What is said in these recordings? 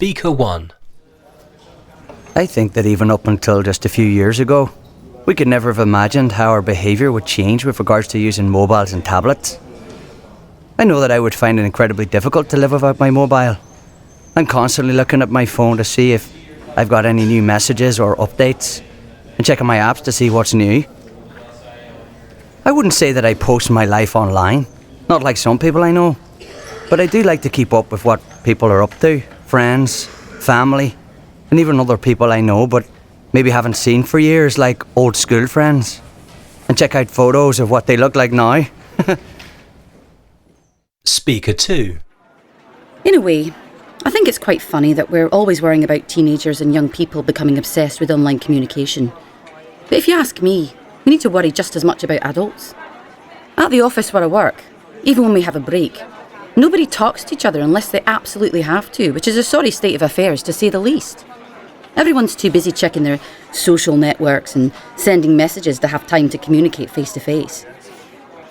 Speaker 1. I think that even up until just a few years ago, we could never have imagined how our behaviour would change with regards to using mobiles and tablets. I know that I would find it incredibly difficult to live without my mobile. I'm constantly looking at my phone to see if I've got any new messages or updates, and checking my apps to see what's new. I wouldn't say that I post my life online, not like some people I know, but I do like to keep up with what people are up to, friends, family, and even other people I know but maybe haven't seen for years, like old school friends, and check out photos of what they look like now. Speaker 2. In a way, I think it's quite funny that we're always worrying about teenagers and young people becoming obsessed with online communication. But if you ask me, we need to worry just as much about adults. At the office where I work, even when we have a break, nobody talks to each other unless they absolutely have to, which is a sorry state of affairs to say the least. Everyone's too busy checking their social networks and sending messages to have time to communicate face to face.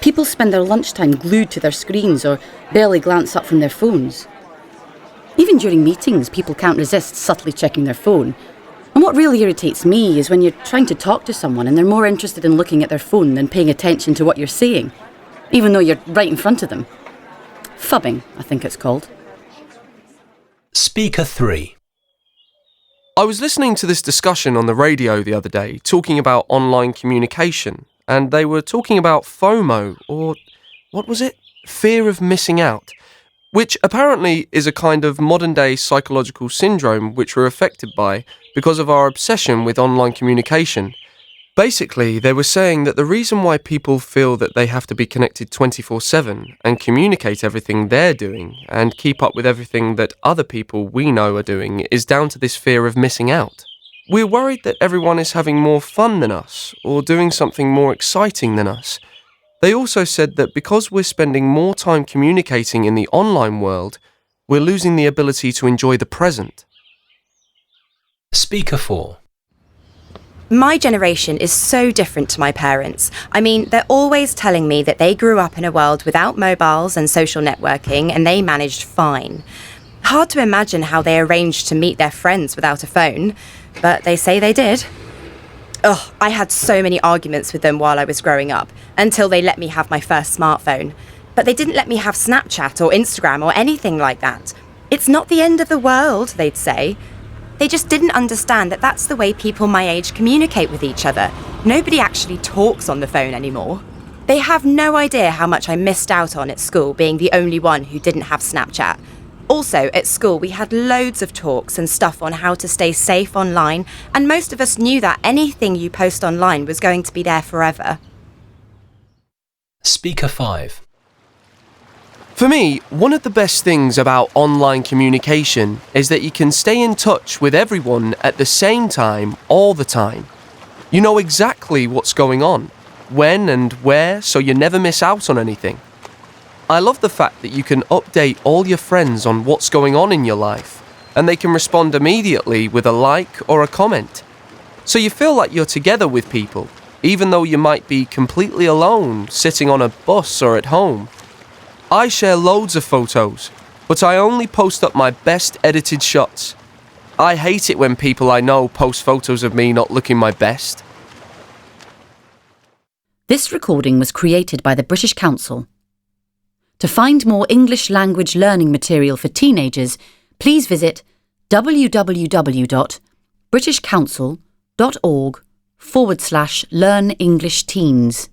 People spend their lunchtime glued to their screens or barely glance up from their phones. Even during meetings, people can't resist subtly checking their phone. And what really irritates me is when you're trying to talk to someone and they're more interested in looking at their phone than paying attention to what you're saying, even though you're right in front of them. Phubbing, I think it's called. Speaker 3. I was listening to this discussion on the radio the other day, talking about online communication, and they were talking about FOMO, or what was it? Fear of missing out, which apparently is a kind of modern-day psychological syndrome which we're affected by because of our obsession with online communication. Basically, they were saying that the reason why people feel that they have to be connected 24/7 and communicate everything they're doing and keep up with everything that other people we know are doing is down to this fear of missing out. We're worried that everyone is having more fun than us or doing something more exciting than us. They also said that because we're spending more time communicating in the online world, we're losing the ability to enjoy the present. Speaker 4. My generation is so different to my parents. I mean, they're always telling me that they grew up in a world without mobiles and social networking and they managed fine. Hard to imagine how they arranged to meet their friends without a phone, but they say they did. Ugh, I had so many arguments with them while I was growing up, until they let me have my first smartphone. But they didn't let me have Snapchat or Instagram or anything like that. It's not the end of the world, they'd say. They just didn't understand that that's the way people my age communicate with each other. Nobody actually talks on the phone anymore. They have no idea how much I missed out on at school being the only one who didn't have Snapchat. Also, at school we had loads of talks and stuff on how to stay safe online, and most of us knew that anything you post online was going to be there forever. Speaker 5. For me, one of the best things about online communication is that you can stay in touch with everyone at the same time, all the time. You know exactly what's going on, when and where, so you never miss out on anything. I love the fact that you can update all your friends on what's going on in your life, and they can respond immediately with a like or a comment. So you feel like you're together with people, even though you might be completely alone, sitting on a bus or at home. I share loads of photos, but I only post up my best edited shots. I hate it when people I know post photos of me not looking my best. This recording was created by the British Council. To find more English language learning material for teenagers, please visit www.britishcouncil.org/learnenglishTeens.